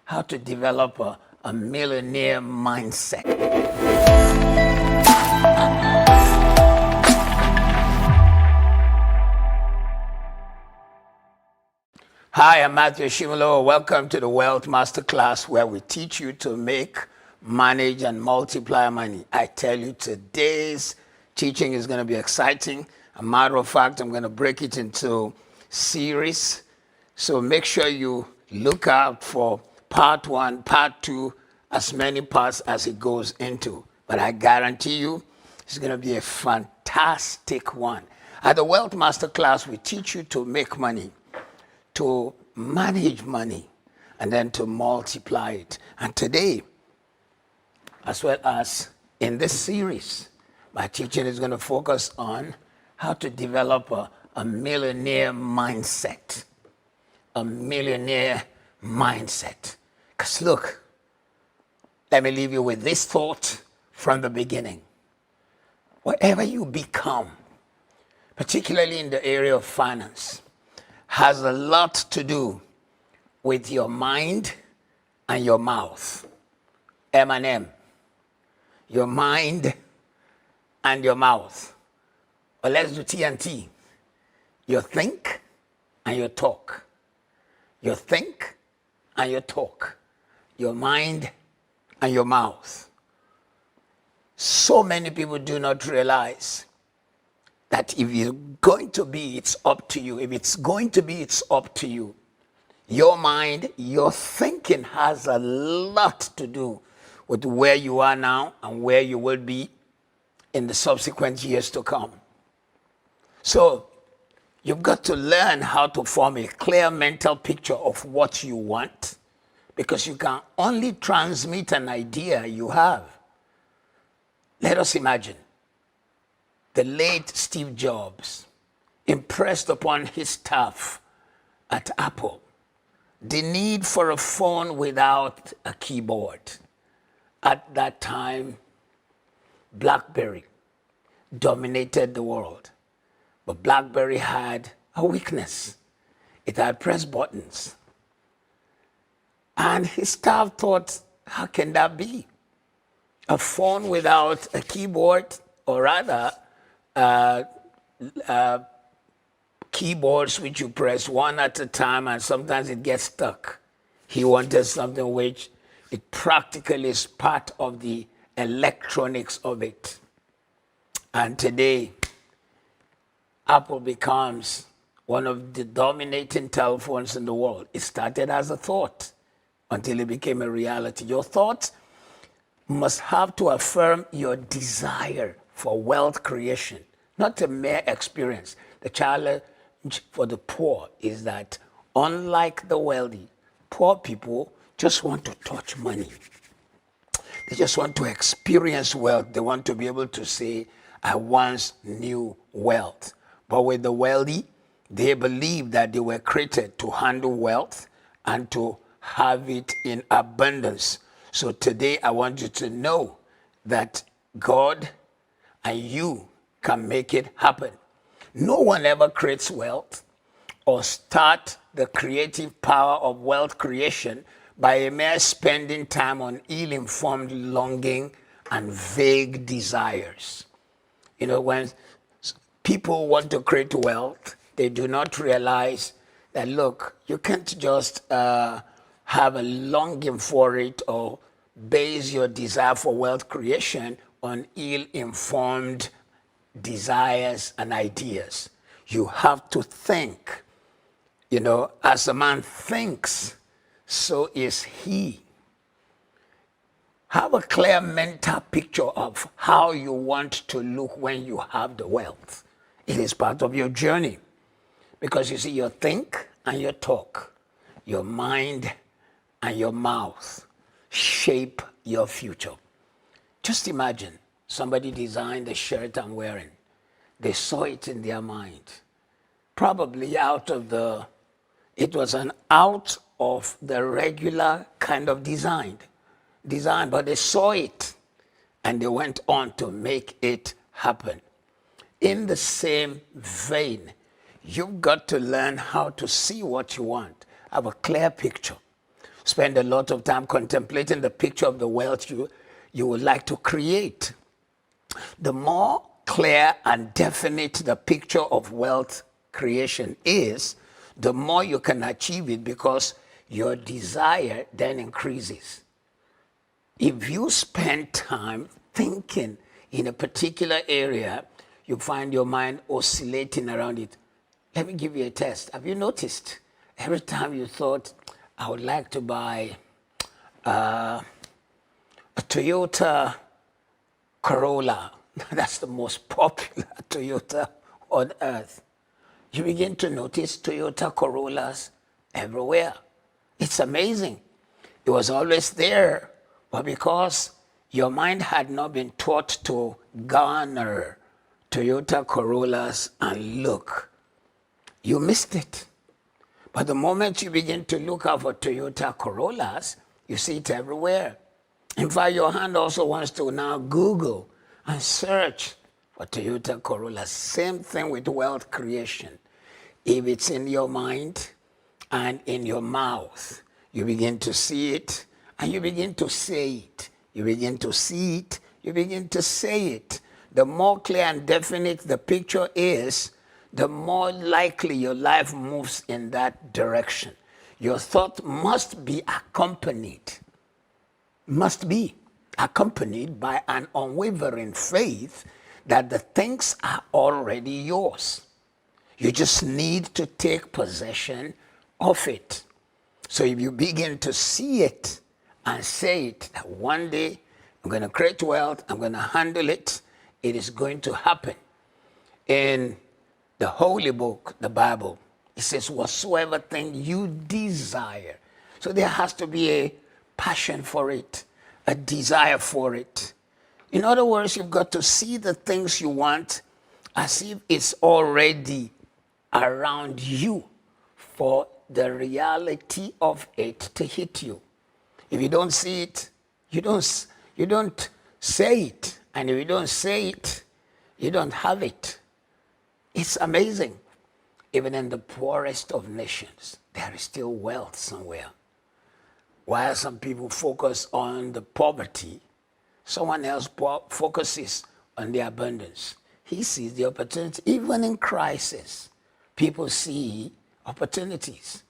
how to develop a millionaire mindset. Hi, I'm Mathew Ashimolowo. Welcome to the Wealth Masterclass, where we teach you to make, manage, and multiply money. I tell you, today's teaching is going to be exciting. As a matter of fact, I'm going to break it into series. So make sure you look out for part 1, part 2, as many parts as it goes into. But I guarantee you, it's going to be a fantastic one. At the Wealth Masterclass, we teach you to make money, to manage money, and then to multiply it. And today, as well as in this series, my teaching is going to focus on how to develop a millionaire mindset. A millionaire mindset. Because look, let me leave you with this thought from the beginning. Whatever you become, particularly in the area of finance, has a lot to do with your mind and your mouth. M&M. Your mind and your mouth. Or let's do T&T. You think and you talk. You think and you talk. Your mind and your mouth. So many people do not realize that if you're going to be, it's up to you. If it's going to be, it's up to you. Your mind, your thinking has a lot to do with where you are now and where you will be in the subsequent years to come. So you've got to learn how to form a clear mental picture of what you want, because you can only transmit an idea you have. Let us imagine the late Steve Jobs impressed upon his staff at Apple the need for a phone without a keyboard. At that time, BlackBerry dominated the world. But BlackBerry had a weakness. It had press buttons. And his staff thought, how can that be? A phone without a keyboard, or rather, keyboards which you press one at a time and sometimes it gets stuck. He wanted something which it practically is part of the electronics of it. And today, Apple becomes one of the dominating telephones in the world. It started as a thought until it became a reality. Your thoughts must have to affirm your desire for wealth creation, not a mere experience. The challenge for the poor is that, unlike the wealthy, poor people just want to touch money. They just want to experience wealth. They want to be able to say, I once knew wealth. But with the wealthy, they believe that they were created to handle wealth and to have it in abundance. So today I want you to know that God and you can make it happen. No one ever creates wealth or start the creative power of wealth creation by a mere spending time on ill-informed longing and vague desires. You know, when people want to create wealth, they do not realize that, look, you can't just have a longing for it or base your desire for wealth creation on ill-informed desires and ideas. You have to think. You know, as a man thinks, so is he. Have a clear mental picture of how you want to look when you have the wealth. It is part of your journey. Because you see, you think and you talk. Your mind and your mouth shape your future. Just imagine somebody designed the shirt I'm wearing. They saw it in their mind. Probably it was an out of the regular kind of design, but they saw it and they went on to make it happen. In the same vein, you've got to learn how to see what you want, have a clear picture, spend a lot of time contemplating the picture of the wealth you would like to create. The more clear and definite the picture of wealth creation is, the more you can achieve it because your desire then increases. If you spend time thinking in a particular area, you find your mind oscillating around it. Let me give you a test. Have you noticed every time you thought, I would like to buy a Toyota Corolla, that's the most popular Toyota on earth, you begin to notice Toyota Corollas everywhere. It's amazing. It was always there, but because your mind had not been taught to garner Toyota Corollas and look, you missed it. But the moment you begin to look out for Toyota Corollas, you see it everywhere. In fact, your hand also wants to now Google and search for Toyota Corollas. Same thing with wealth creation. If it's in your mind and in your mouth, you begin to see it and you begin to say it. You begin to see it, you begin to say it. The more clear and definite the picture is, the more likely your life moves in that direction. Your thought must be accompanied by an unwavering faith that the things are already yours. You just need to take possession of it. So if you begin to see it and say it, that one day I'm going to create wealth, I'm going to handle it, it is going to happen. In the holy book, the Bible, it says, whatsoever thing you desire. So there has to be a passion for it, a desire for it. In other words, you've got to see the things you want as if it's already around you for the reality of it to hit you. If you don't see it, you don't say it. And if you don't say it, you don't have it. It's amazing. Even in the poorest of nations, there is still wealth somewhere. While some people focus on the poverty, someone else focuses on the abundance. He sees the opportunity. Even in crisis, people see opportunities.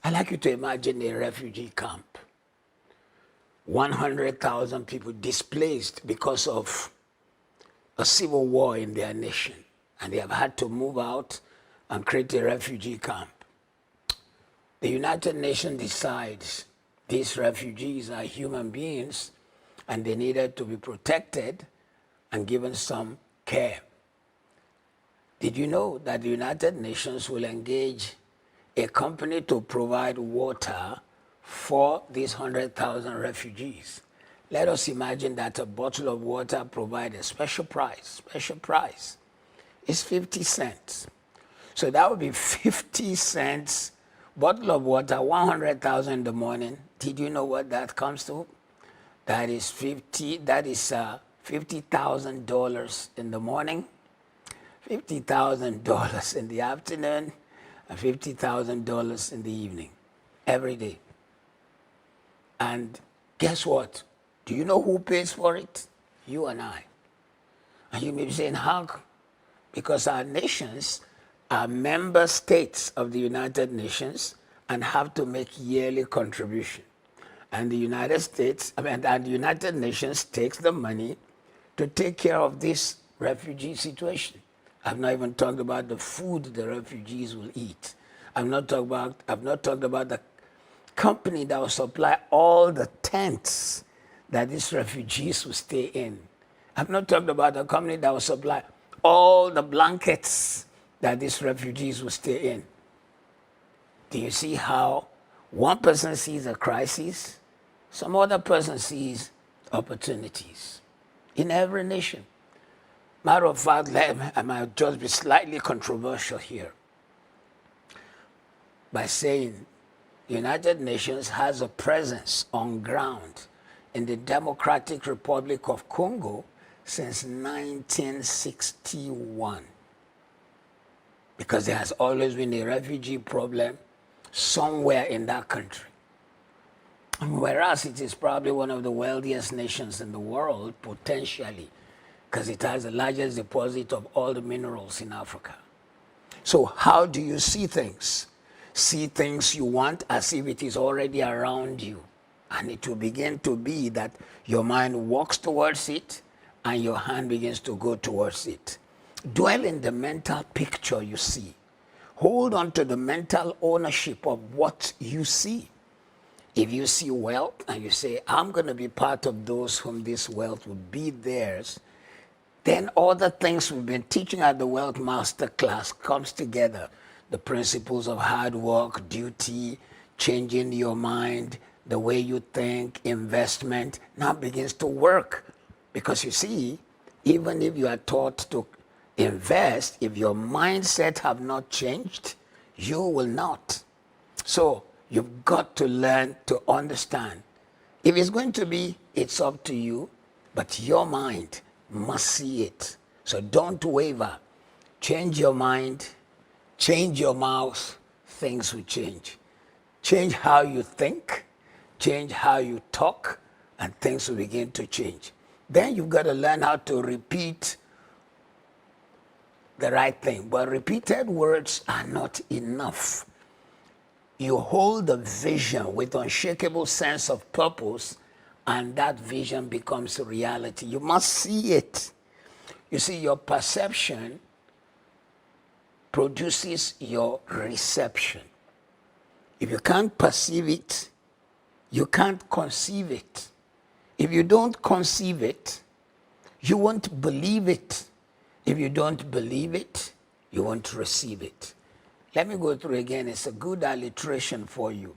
I'd like you to imagine a refugee camp. 100,000 people displaced because of a civil war in their nation. And they have had to move out and create a refugee camp. The United Nations decides these refugees are human beings and they needed to be protected and given some care. Did you know that the United Nations will engage a company to provide water for these 100,000 refugees? Let us imagine that a bottle of water provides a special price. It's 50 cents. So that would be 50 cents, bottle of water, 100,000 in the morning. Did you know what that comes to? That is $50,000 in the morning, $50,000 in the afternoon, and $50,000 in the evening, every day. And guess what? Do you know who pays for it? You and I. And you may be saying, how? Because our nations are member states of the United Nations and have to make yearly contribution. And the United Nations takes the money to take care of this refugee situation. I've not even talked about the food the refugees will eat. I've not talked about the company that will supply all the tents that these refugees will stay in. I've not talked about the company that will supply all the blankets that these refugees will stay in. Do you see how one person sees a crisis, some other person sees opportunities in every nation? Matter of fact, I might just be slightly controversial here by saying the United Nations has a presence on ground in the Democratic Republic of Congo since 1961. Because there has always been a refugee problem somewhere in that country. Whereas it is probably one of the wealthiest nations in the world, potentially, because it has the largest deposit of all the minerals in Africa. So how do you see things? See things you want as if it is already around you. And it will begin to be that your mind walks towards it and your hand begins to go towards it. Dwell in the mental picture you see. Hold on to the mental ownership of what you see. If you see wealth and you say, I'm going to be part of those whom this wealth will be theirs, then all the things we've been teaching at the Wealth Masterclass comes together. The principles of hard work, duty, changing your mind, the way you think, investment, now begins to work. Because you see, even if you are taught to invest, if your mindset have not changed, you will not. So you've got to learn to understand. If it's going to be, it's up to you, but your mind must see it. So don't waver. Change your mind, change your mouth, things will change. Change how you think, change how you talk, and things will begin to change. Then you've got to learn how to repeat the right thing. But repeated words are not enough. You hold the vision with unshakable sense of purpose, and that vision becomes a reality. You must see it. You see, your perception produces your reception. If you can't perceive it, you can't conceive it. If you don't conceive it, you won't believe it. If you don't believe it, you won't receive it. Let me go through again. It's a good alliteration for you.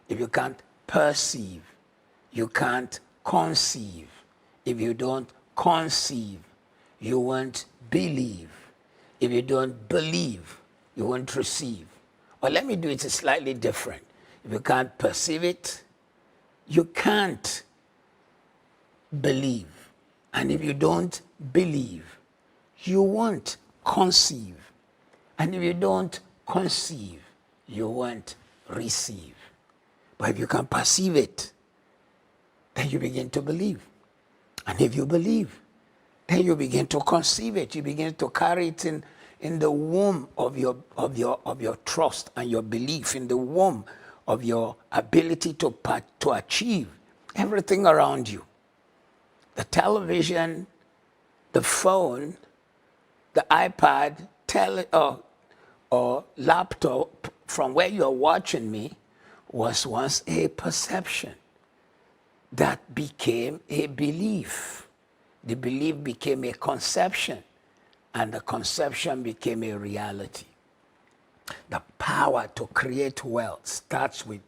If you can't perceive, you can't conceive. If you don't conceive, you won't believe. If you don't believe, you won't receive. Or let me do it slightly different. If you can't perceive it, you can't believe. And if you don't believe, you won't conceive. And if you don't conceive, you won't receive. But if you can perceive it, then you begin to believe. And if you believe, then you begin to conceive it. You begin to carry it in the womb of your trust and your belief, in the womb of your ability to achieve everything around you. The television, the phone, the iPad, or laptop from where you're watching me was once a perception that became a belief. The belief became a conception, and the conception became a reality. The power to create wealth starts with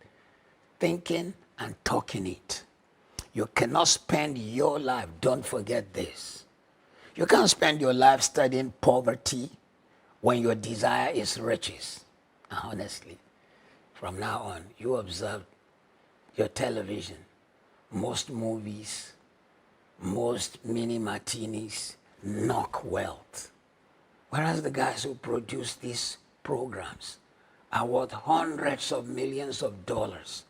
thinking and talking it. You cannot spend your life, don't forget this. You can't spend your life studying poverty when your desire is riches. Honestly, from now on, you observe your television, most movies, most mini martinis knock wealth. Whereas the guys who produce these programs are worth hundreds of millions of dollars,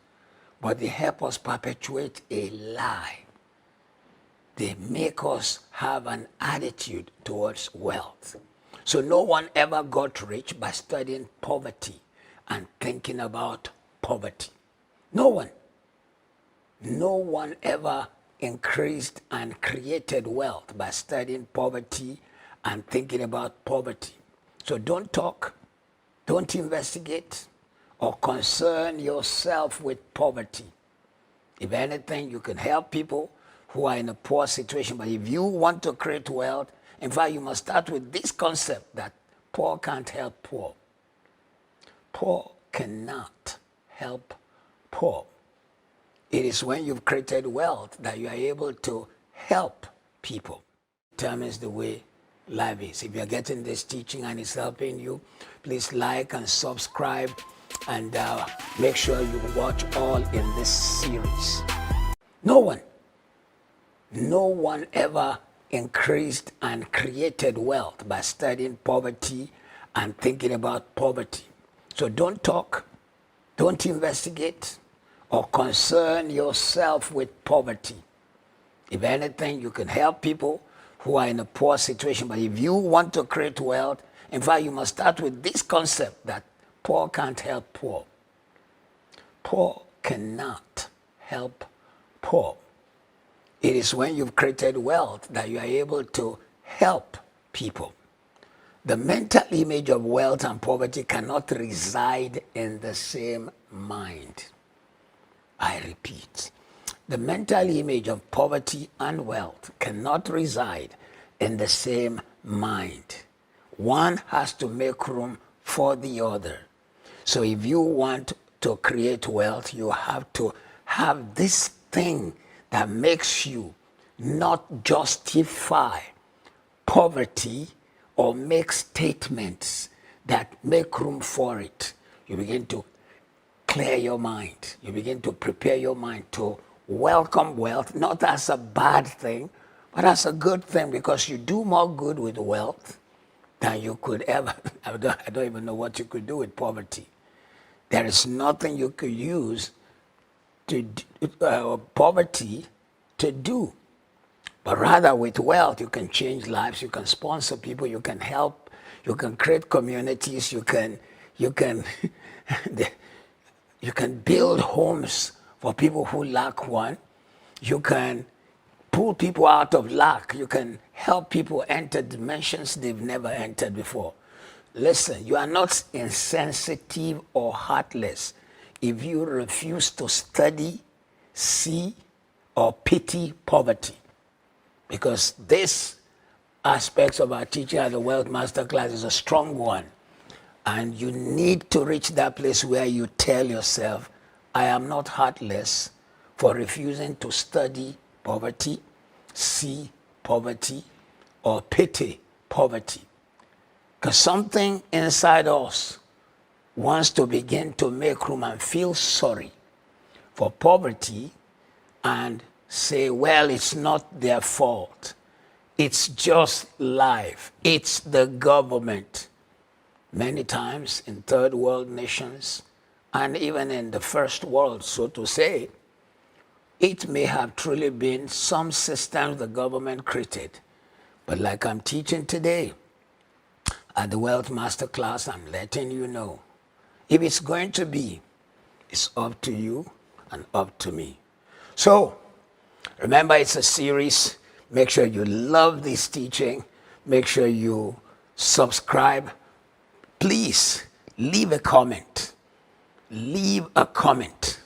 but they help us perpetuate a lie. They make us have an attitude towards wealth. So no one ever got rich by studying poverty and thinking about poverty. No one. No one ever increased and created wealth by studying poverty and thinking about poverty. So don't talk, don't investigate, or concern yourself with poverty. If anything, you can help people who are in a poor situation. But if you want to create wealth, in fact, you must start with this concept that poor can't help poor. Poor cannot help poor. It is when you've created wealth that you are able to help people. It determines the way life is. If you're getting this teaching and it's helping you, please like and subscribe, and make sure you watch all in this series. No one ever increased and created wealth by studying poverty and thinking about poverty. So don't talk, don't investigate, or concern yourself with poverty. If anything, you can help people who are in a poor situation. But if you want to create wealth, in fact, you must start with this concept that poor can't help poor. Poor cannot help poor. It is when you've created wealth that you are able to help people. The mental image of wealth and poverty cannot reside in the same mind. I repeat, the mental image of poverty and wealth cannot reside in the same mind. One has to make room for the other. So if you want to create wealth, you have to have this thing that makes you not justify poverty or make statements that make room for it. You begin to clear your mind. You begin to prepare your mind to welcome wealth, not as a bad thing, but as a good thing, because you do more good with wealth than you could ever. I don't even know what you could do with poverty. There is nothing you could use to poverty to do. But rather with wealth, you can change lives, you can sponsor people, you can help, you can create communities, you can build homes for people who lack one. You can pull people out of lack. You can help people enter dimensions they've never entered before. Listen, you are not insensitive or heartless if you refuse to study, see, or pity poverty. Because this aspects of our teaching at the Wealth Masterclass is a strong one. And you need to reach that place where you tell yourself, I am not heartless for refusing to study poverty, see poverty, or pity poverty. Because something inside us wants to begin to make room and feel sorry for poverty and say, well, it's not their fault. It's just life. It's the government. Many times in third world nations, and even in the first world, so to say, it may have truly been some systems the government created. But like I'm teaching today at the Wealth Masterclass, I'm letting you know, if it's going to be, it's up to you and up to me. So, remember, it's a series. Make sure you love this teaching. Make sure you subscribe. Please leave a comment. Leave a comment.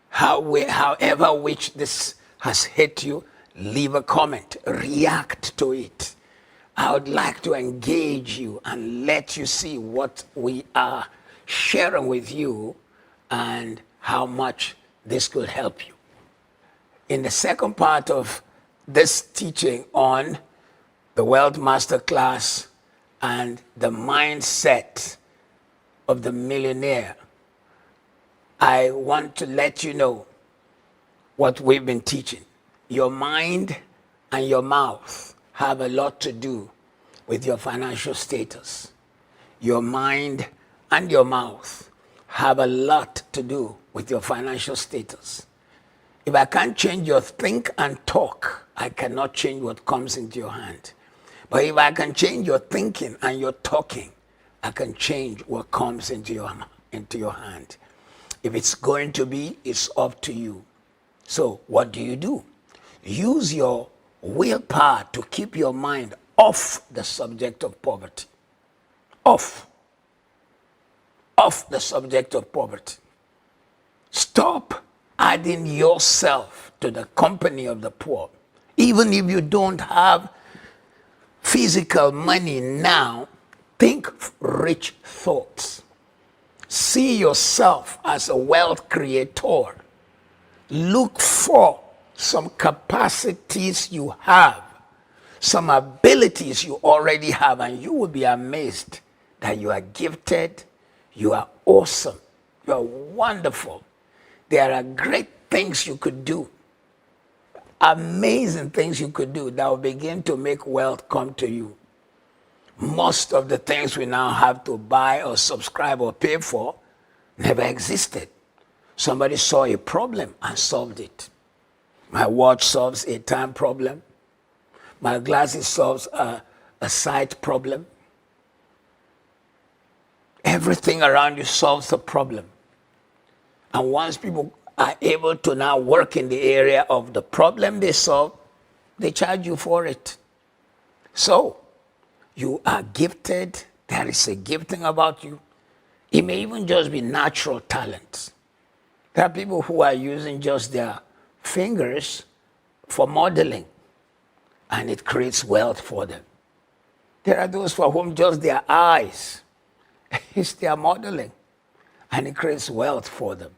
However which this has hit you, leave a comment. React to it. I would like to engage you and let you see what we are sharing with you and how much this could help you. In the second part of this teaching on the Wealth Masterclass and the mindset of the millionaire, I want to let you know what we've been teaching. Your mind and your mouth have a lot to do with your financial status. Your mind and your mouth have a lot to do with your financial status. If I can't change your think and talk, I cannot change what comes into your hand. But if I can change your thinking and your talking, I can change what comes into your hand. If it's going to be, it's up to you. So what do? Use your willpower to keep your mind off the subject of poverty. Off the subject of poverty. Stop adding yourself to the company of the poor. Even if you don't have physical money now, think rich thoughts. See yourself as a wealth creator. Look for some capacities you have, some abilities you already have, and you will be amazed that you are gifted, you are awesome, you are wonderful. There are great things you could do, amazing things you could do that will begin to make wealth come to you. Most of the things we now have to buy or subscribe or pay for never existed. Somebody saw a problem and solved it. My watch solves a time problem. My glasses solves a sight problem. Everything around you solves a problem. And once people are able to now work in the area of the problem they solve, they charge you for it. So, you are gifted. There is a gifting about you. It may even just be natural talent. There are people who are using just their fingers for modeling, and it creates wealth for them. There are those for whom just their eyes is their modeling, and it creates wealth for them.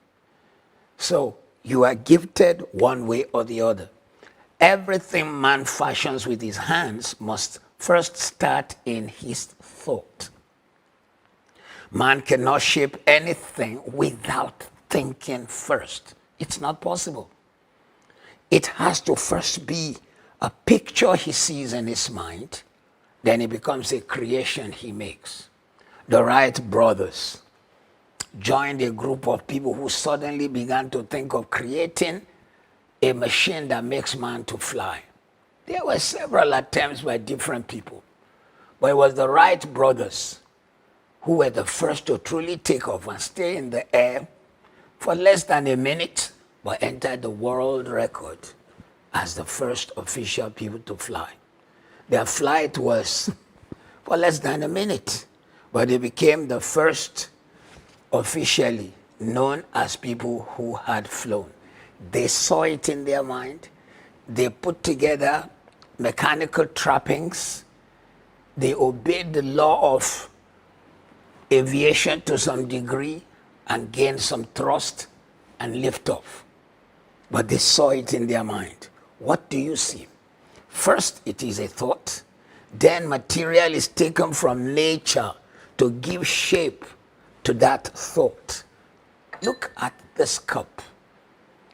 So you are gifted one way or the other. Everything man fashions with his hands must first start in his thought. Man cannot shape anything without thinking first. It's not possible. It has to first be a picture he sees in his mind, then it becomes a creation he makes. The Wright brothers joined a group of people who suddenly began to think of creating a machine that makes man to fly. There were several attempts by different people, but it was the Wright brothers who were the first to truly take off and stay in the air for less than a minute, but entered the world record as the first official people to fly. Their flight was for less than a minute, but they became the first officially known as people who had flown. They saw it in their mind. They put together mechanical trappings. They obeyed the law of aviation to some degree and gained some thrust and lift off. But they saw it in their mind. What do you see? First, it is a thought. Then material is taken from nature to give shape to that thought. Look at this cup.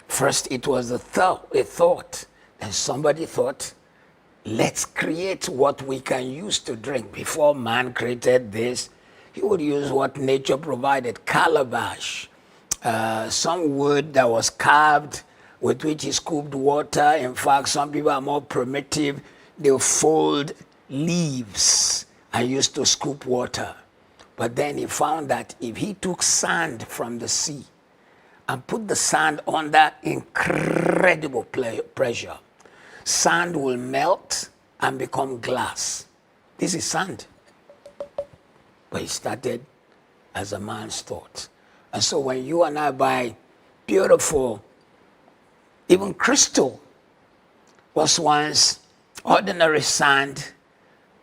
First, it was a thought. Then somebody thought, let's create what we can use to drink. Before man created this, he would use what nature provided, calabash, some wood that was carved with which he scooped water. In fact, some people are more primitive. They fold leaves and used to scoop water. But then he found that if he took sand from the sea and put the sand under incredible pressure, sand will melt and become glass. This is sand. But it started as a man's thought. And so when you and I buy beautiful, even crystal was once ordinary sand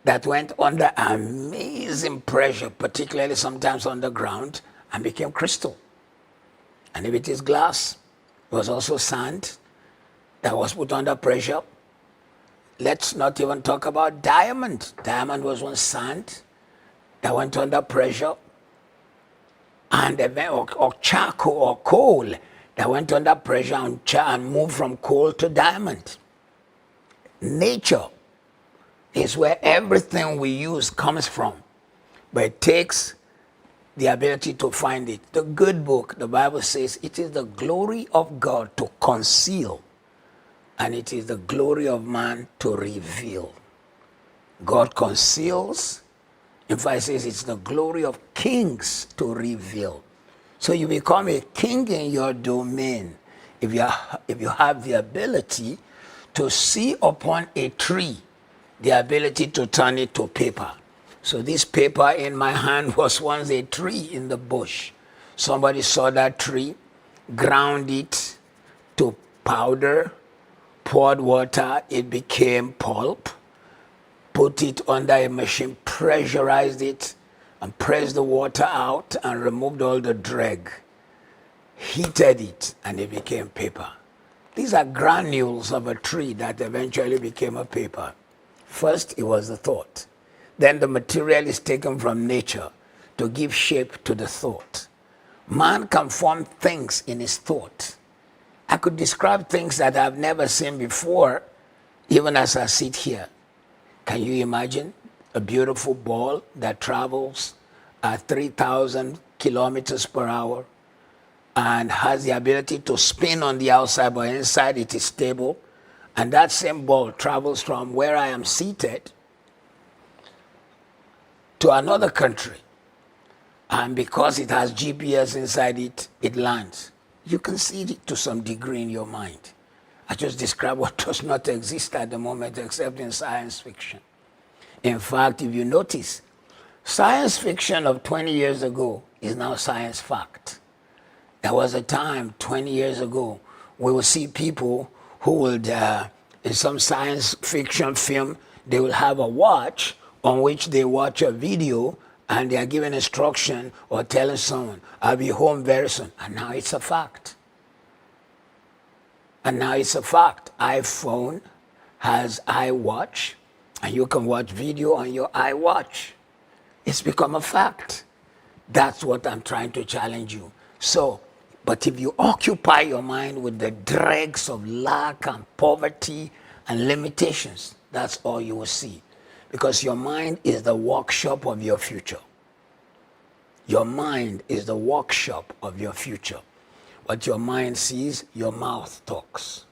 that went under amazing pressure, particularly sometimes underground, and became crystal. And if it is glass, it was also sand that was put under pressure. Let's not even talk about diamond. Diamond was once sand that went under pressure, and or charcoal or coal that went under pressure and moved from coal to diamond. Nature is where everything we use comes from, but it takes the ability to find it. The good book, the Bible says, it is the glory of God to conceal, and it is the glory of man to reveal. God conceals. In fact, it says it's the glory of kings to reveal. So you become a king in your domain if you have the ability to see upon a tree, the ability to turn it to paper. So this paper in my hand was once a tree in the bush. Somebody saw that tree, ground it to powder, poured water, it became pulp, put it under a machine, pressurized it, and pressed the water out and removed all the drag, heated it, and it became paper. These are granules of a tree that eventually became a paper. First, it was the thought. Then the material is taken from nature to give shape to the thought. Man can form things in his thought. I could describe things that I've never seen before, even as I sit here. Can you imagine a beautiful ball that travels at 3,000 kilometers per hour and has the ability to spin on the outside, but inside it is stable. And that same ball travels from where I am seated to another country. And because it has GPS inside it, it lands. You can see it to some degree in your mind. I just described what does not exist at the moment except in science fiction. In fact, if you notice, science fiction of 20 years ago is now science fact. There was a time 20 years ago we would see people who would, in some science fiction film, they will have a watch on which they watch a video and they are given instruction or telling someone, I'll be home very soon. And now it's a fact. And now it's a fact. iPhone has iWatch, and you can watch video on your iWatch. It's become a fact. That's what I'm trying to challenge you. So, but if you occupy your mind with the dregs of lack and poverty and limitations, that's all you will see. Because your mind is the workshop of your future. Your mind is the workshop of your future. What your mind sees, your mouth talks.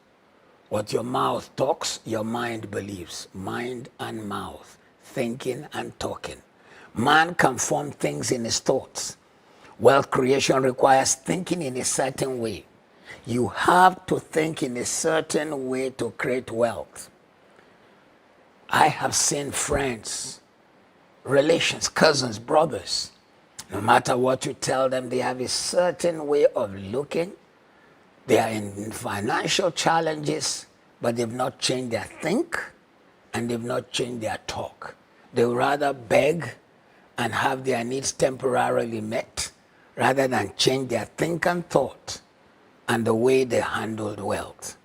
What your mouth talks, your mind believes. Mind and mouth, thinking and talking. Man can form things in his thoughts. Wealth creation requires thinking in a certain way. You have to think in a certain way to create wealth. I have seen friends, relations, cousins, brothers. No matter what you tell them, they have a certain way of looking. They are in financial challenges, but they've not changed their think and they've not changed their talk. They would rather beg and have their needs temporarily met rather than change their think and thought and the way they handled wealth.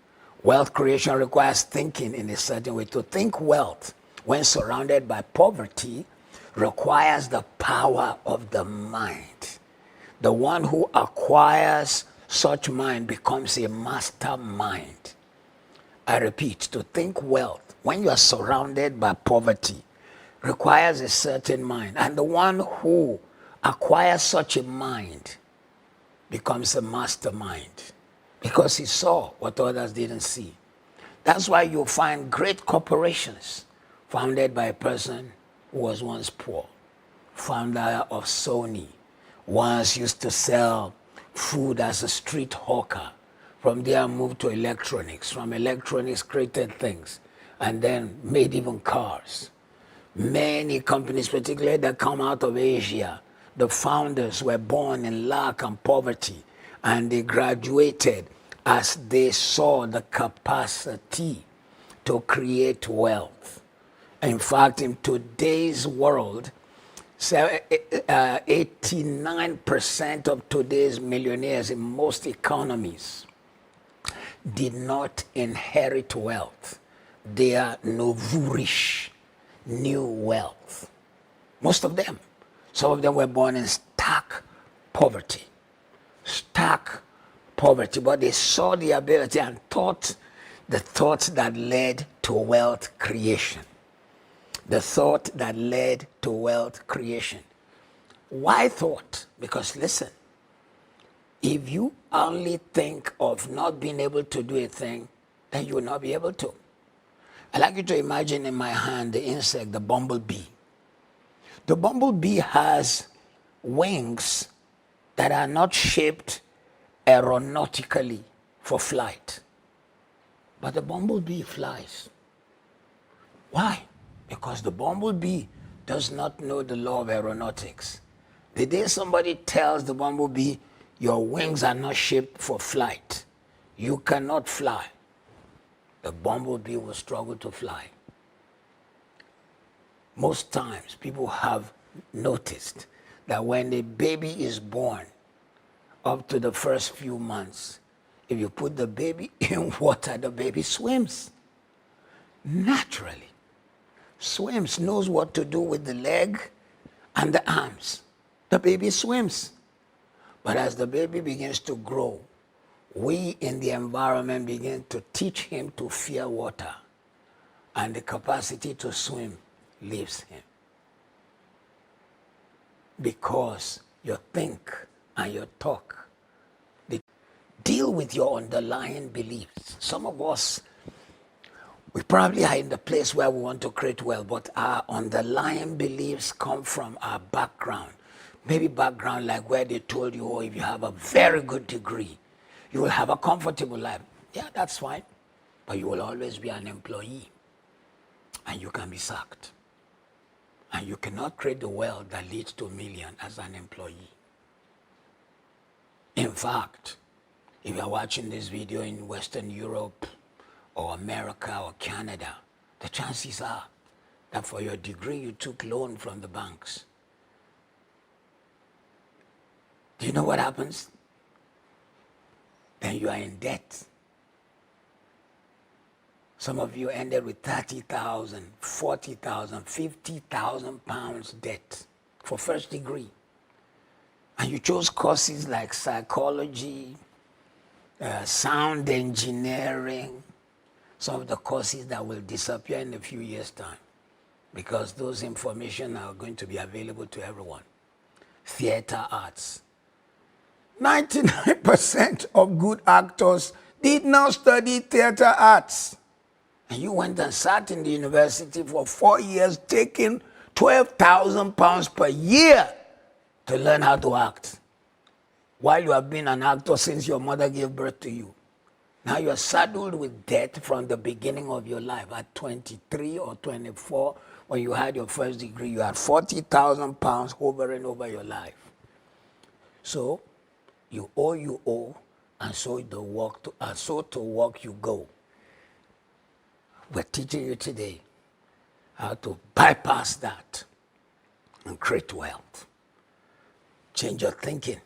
Wealth creation requires thinking in a certain way. To think wealth when surrounded by poverty requires the power of the mind. The one who acquires such mind becomes a mastermind. I repeat, to think wealth when you are surrounded by poverty requires a certain mind. And the one who acquires such a mind becomes a mastermind because he saw what others didn't see. That's why you'll find great corporations founded by a person who was once poor. Founder of Sony, once used to sell food as a street hawker. From there moved to electronics. From electronics created things and then made even cars. Many companies, particularly that come out of Asia, the founders were born in lack and poverty, and they graduated as they saw the capacity to create wealth. In fact, in today's world, 89% of today's millionaires in most economies did not inherit wealth. They are nourish new wealth. Most of them. Some of them were born in stark poverty. Stark poverty. But they saw the ability and thought the thoughts that led to wealth creation. The thought that led to wealth creation. Why thought? Because listen, if you only think of not being able to do a thing, then you will not be able to. I like you to imagine in my hand the insect, the bumblebee. The bumblebee has wings that are not shaped aeronautically for flight. But the bumblebee flies. Why? Because the bumblebee does not know the law of aeronautics. The day somebody tells the bumblebee, your wings are not shaped for flight, you cannot fly, the bumblebee will struggle to fly. Most times, people have noticed that when a baby is born, up to the first few months, if you put the baby in water, the baby swims. Naturally. Swims, knows what to do with the leg and the arms. The baby swims. But as the baby begins to grow, we in the environment begin to teach him to fear water, and the capacity to swim leaves him. Because your think and your talk, the Deal with your underlying beliefs. Some of us, we probably are in the place where we want to create wealth, but our underlying beliefs come from our background. Maybe background like where they told you, oh, if you have a very good degree, you will have a comfortable life. Yeah, that's fine. But you will always be an employee. And you can be sacked. And you cannot create the wealth that leads to a million as an employee. In fact, if you're watching this video in Western Europe or America or Canada, the chances are that for your degree you took loan from the banks. Do you know what happens? Then you are in debt. Some of you ended with 30,000, 40,000, 50,000 pounds debt for first degree. And you chose courses like psychology, sound engineering, some of the courses that will disappear in a few years' time because those information are going to be available to everyone. Theater arts. 99% of good actors did not study theater arts. And you went and sat in the university for 4 years taking 12,000 pounds per year to learn how to act. While you have been an actor since your mother gave birth to you. Now you are saddled with debt from the beginning of your life. At 23 or 24, when you had your first degree, you had 40,000 pounds hovering over your life. So you owe, and so to work you go. We're teaching you today how to bypass that and create wealth. Change your thinking,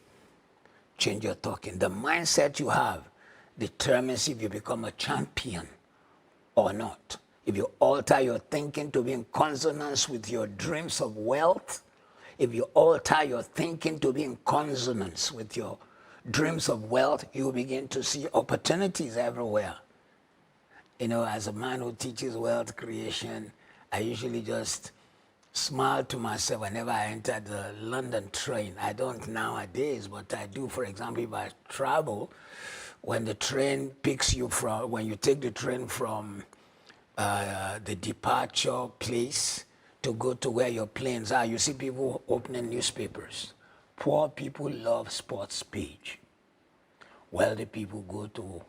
change your talking. The mindset you have determines if you become a champion or not. If you alter your thinking to be in consonance with your dreams of wealth, if you alter your thinking to be in consonance with your dreams of wealth, you will begin to see opportunities everywhere. You know, as a man who teaches wealth creation, I usually just smile to myself whenever I enter the London train. I don't nowadays, but I do. For example, if I travel, when the train picks you from, when you take the train from the departure place to go to where your planes are, you see people opening newspapers. Poor people love sports page. Wealthy people go to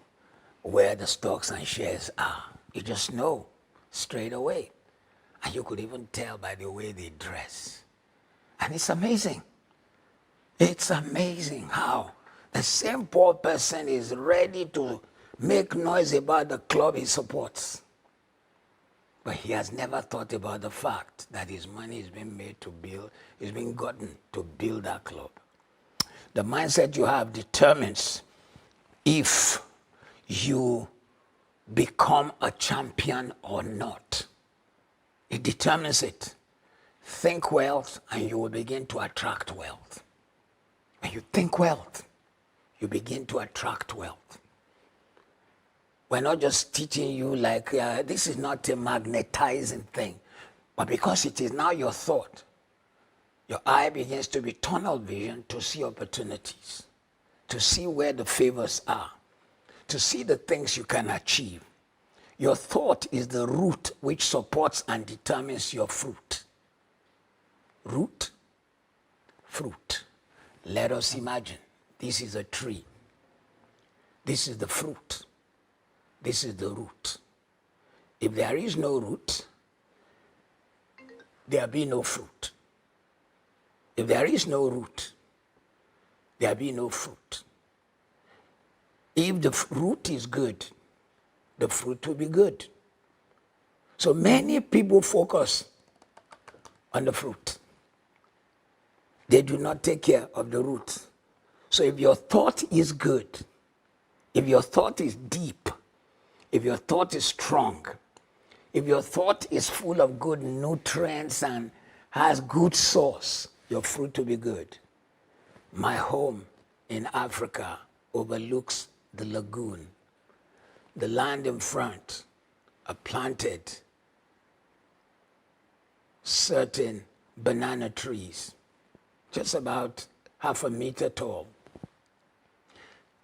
where the stocks and shares are. You just know straight away. And you could even tell by the way they dress. And it's amazing. It's amazing how the same poor person is ready to make noise about the club he supports. But he has never thought about the fact that his money is being made to build, is being gotten to build that club. The mindset you have determines if you become a champion or not. It determines it. Think wealth and you will begin to attract wealth. When you think wealth, you begin to attract wealth. We're not just teaching you like, this is not a magnetizing thing, but because it is now your thought, your eye begins to be tunnel vision to see opportunities, to see where the favors are, to see the things you can achieve. Your thought is the root which supports and determines your fruit. Root, fruit. Let us imagine this is a tree. This is the fruit. This is the root. If there is no root, there be no fruit. If there is no root, there be no fruit. If the root is good, the fruit will be good. So many people focus on the fruit. They do not take care of the root. So if your thought is good, if your thought is deep, if your thought is strong, if your thought is full of good nutrients and has good source, your fruit will be good. My home in Africa overlooks the lagoon. The land in front are planted certain banana trees, just about 1/2 meter tall.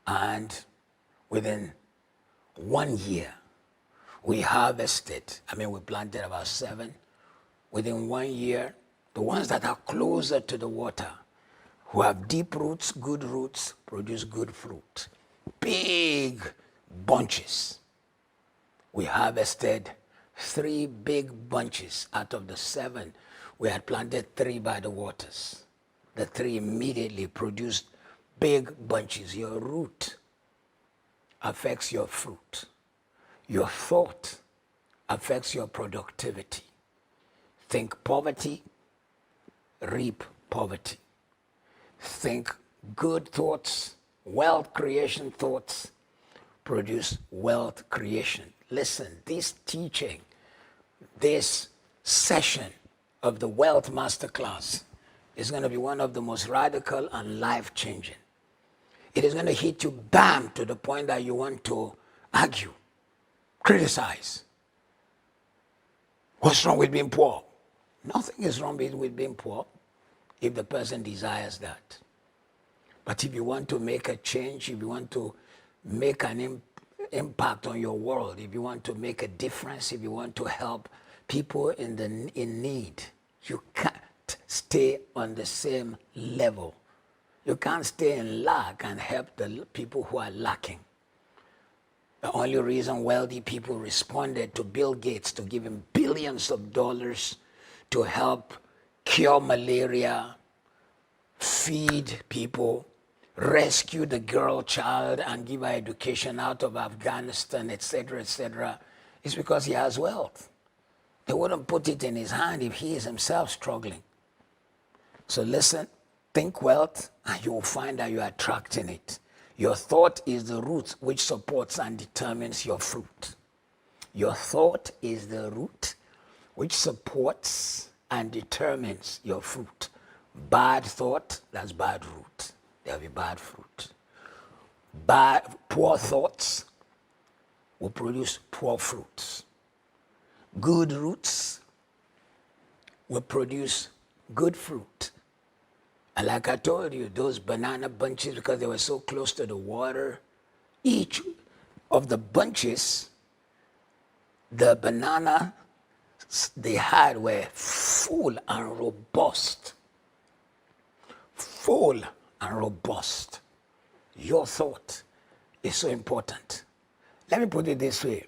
And within 1 year, we harvested, we planted about 7. Within 1 year, the ones that are closer to the water, who have deep roots, good roots, produce good fruit. Big bunches. We harvested 3 big bunches out of the 7. We had planted 3 by the waters. The 3 immediately produced big bunches. Your root affects your fruit. Your thought affects your productivity. Think poverty, reap poverty. Think good thoughts, wealth creation thoughts, produce wealth creation. Listen, this teaching, this session of the Wealth Masterclass is going to be one of the most radical and life-changing. It is going to hit you bam to the point that you want to argue, criticize. What's wrong with being poor? Nothing is wrong with being poor if the person desires that. But if you want to make a change, if you want to make an impact on your world, if you want to make a difference, if you want to help people in need, you can't stay on the same level. You can't stay in lack and help the people who are lacking. The only reason wealthy people responded to Bill Gates to give him billions of dollars to help cure malaria, feed people, rescue the girl child and give her education out of Afghanistan, etc., is because he has wealth. They wouldn't put it in his hand if he is himself struggling. So listen, think wealth, and you will find that you are attracting it. Your thought is the root which supports and determines your fruit. Your thought is the root which supports and determines your fruit. Bad thought, that's bad root. There'll be bad fruit. Poor thoughts will produce poor fruits. Good roots will produce good fruit. And like I told you, those banana bunches, because they were so close to the water, each of the bunches, the banana they had were full and robust. Full and robust. Your thought is so important. Let me put it this way.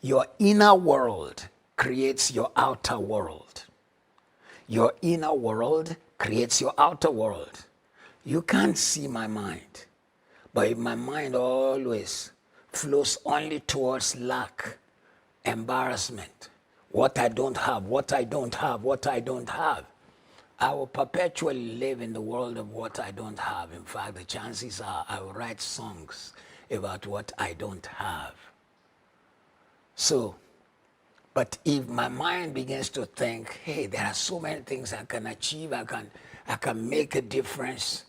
Your inner world creates your outer world. Your inner world creates your outer world. You can't see my mind, but if my mind always flows only towards lack, embarrassment, what I don't have, what I don't have, what I don't have, I will perpetually live in the world of what I don't have. In fact, the chances are I will write songs about what I don't have. So, but if my mind begins to think, hey, there are so many things I can achieve, I can make a difference,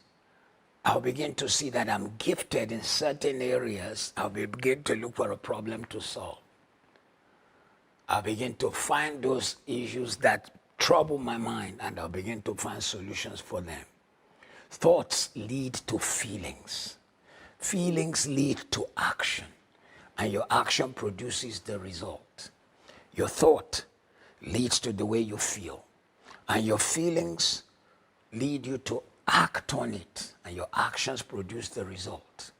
I'll begin to see that I'm gifted in certain areas. I'll begin to look for a problem to solve. I'll begin to find those issues that trouble my mind, and I'll begin to find solutions for them. Thoughts lead to feelings. Feelings lead to action, and your action produces the result. Your thought leads to the way you feel, and your feelings lead you to act on it, and your actions produce the result.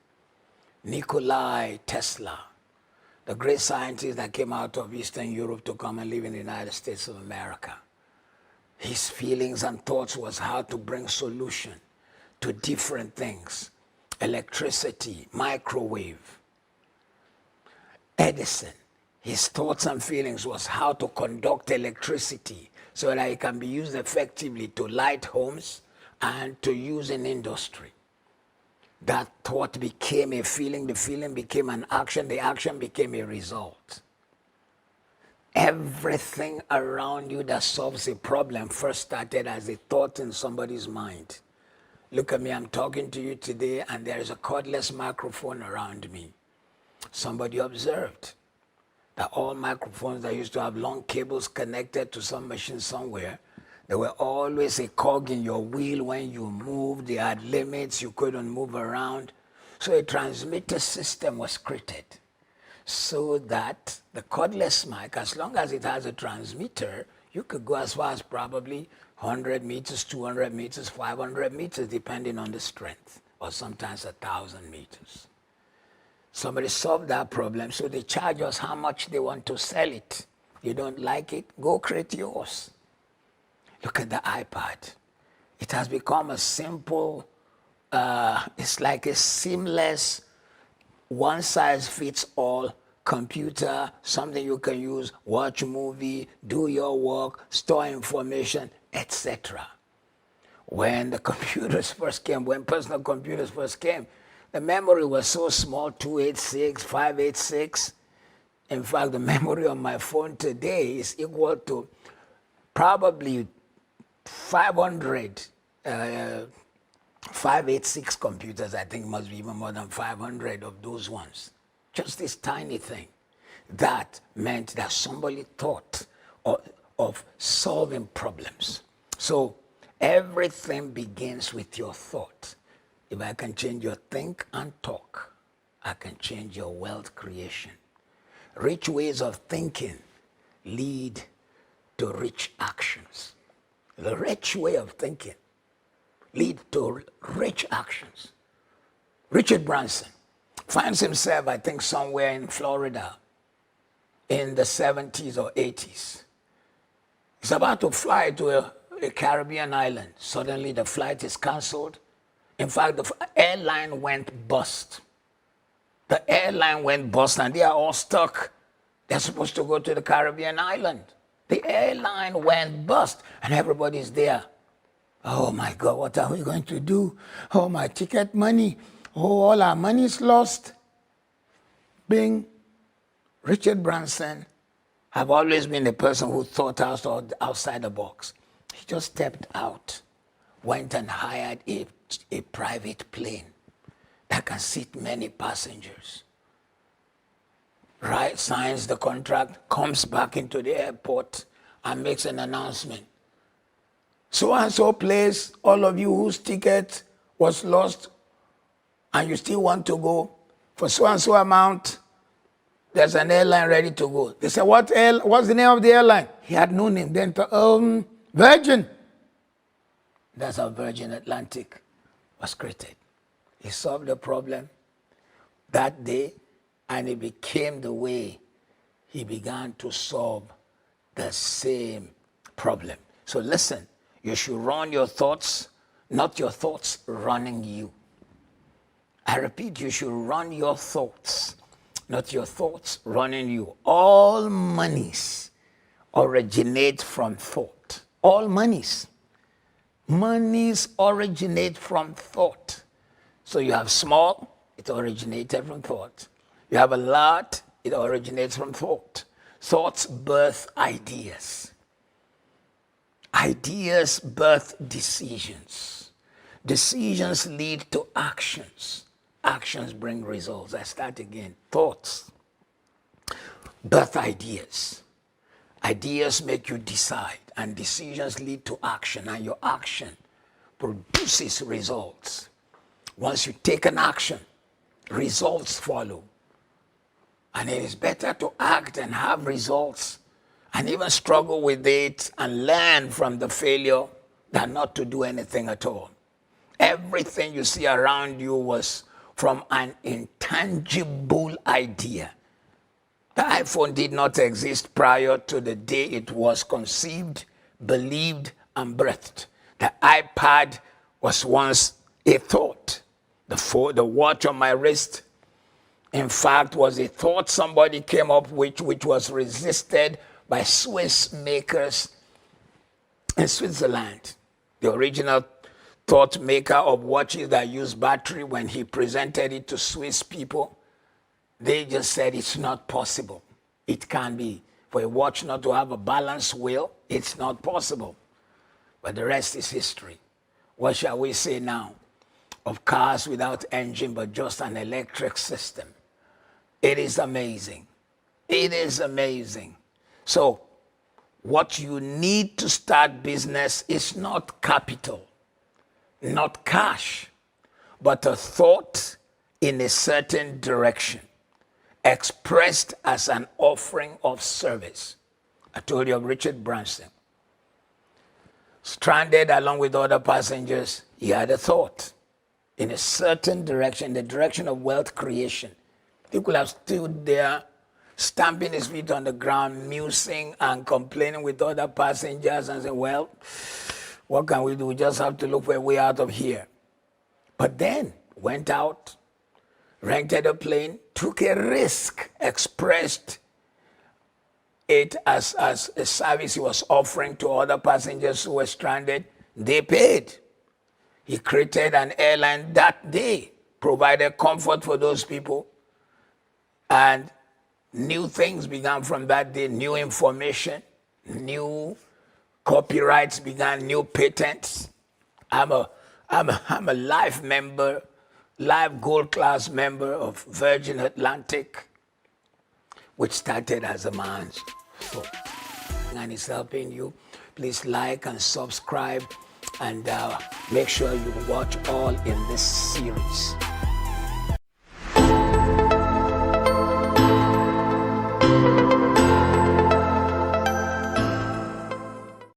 Nikola Tesla, the great scientist that came out of Eastern Europe to come and live in the United States of America, his feelings and thoughts was how to bring solution to different things. Electricity, microwave. Edison, his thoughts and feelings was how to conduct electricity so that it can be used effectively to light homes and to use in industry. That thought became a feeling, the feeling became an action, the action became a result. Everything around you that solves a problem first started as a thought in somebody's mind. Look at me, I'm talking to you today, and there is a cordless microphone around me. Somebody observed that all microphones that used to have long cables connected to some machine somewhere, there were always a cog in your wheel when you moved. They had limits, you couldn't move around. So a transmitter system was created so that the cordless mic, as long as it has a transmitter, you could go as far as probably 100 meters, 200 meters, 500 meters, depending on the strength, or sometimes 1,000 meters. Somebody solved that problem, so they charge us how much they want to sell it. You don't like it, go create yours. Look at the iPad. It has become a simple, it's like a seamless, one-size-fits-all computer, something you can use, watch a movie, do your work, store information, etc. When the computers first came, when personal computers first came, the memory was so small, 286, 586. In fact, the memory on my phone today is equal to probably 500, 586 computers. I think must be even more than 500 of those ones. Just this tiny thing. That meant that somebody thought of solving problems. So everything begins with your thought. If I can change your think and talk, I can change your wealth creation. Rich ways of thinking lead to rich actions. The rich way of thinking lead to rich actions. Richard Branson finds himself, I think, somewhere in Florida in the 70s or 80s. He's about to fly to a Caribbean island. Suddenly the flight is canceled. In fact, the airline went bust. The airline went bust and they are all stuck. They're supposed to go to the Caribbean island. The airline went bust and everybody's there. Oh my God, what are we going to do? Oh, my ticket money. Oh, all our money is lost. Being Richard Branson, I've always been the person who thought outside the box. He just stepped out, went and hired a private plane that can seat many passengers. Right, signs the contract, comes back into the airport and makes an announcement. So-and-so place, all of you whose ticket was lost and you still want to go for so-and-so amount, there's an airline ready to go. They said, what's the name of the airline? He had no name. Then, Virgin. That's how Virgin Atlantic was created. He solved the problem that day, and it became the way he began to solve the same problem. So listen, you should run your thoughts, not your thoughts running you. I repeat, you should run your thoughts, not your thoughts running you. All monies originate from thought. All monies. Monies originate from thought. So you have small, it originated from thought. You have a lot, it originates from thought. Thoughts birth ideas. Ideas birth decisions. Decisions lead to actions. Actions bring results. I start again. Thoughts birth ideas. Ideas make you decide, and decisions lead to action, and your action produces results. Once you take an action, results follow. And it is better to act and have results and even struggle with it and learn from the failure than not to do anything at all. Everything you see around you was from an intangible idea. The iPhone did not exist prior to the day it was conceived, believed, and breathed. The iPad was once a thought. The watch on my wrist, in fact, was a thought somebody came up with, which was resisted by Swiss makers in Switzerland. The original thought maker of watches that use battery, when he presented it to Swiss people, they just said it's not possible. It can't be. For a watch not to have a balanced wheel, it's not possible. But the rest is history. What shall we say now of cars without engine but just an electric system? It is amazing. It is amazing. So what you need to start business is not capital, not cash, but a thought, in a certain direction, expressed as an offering of service. I told you of Richard Branson. Stranded along with other passengers, he had a thought in a certain direction, the direction of wealth creation. He could have stood there, stamping his feet on the ground, musing and complaining with other passengers and saying, well, what can we do? We just have to look for a way out of here. But then went out, rented a plane, took a risk, expressed it as a service he was offering to other passengers who were stranded. They paid. He created an airline that day, provided comfort for those people, and new things began from that day, new information, new copyrights began, new patents. I'm a life member, life gold class member of Virgin Atlantic, which started as a man's thought. And it's helping you. Please like and subscribe, and make sure you watch all in this series.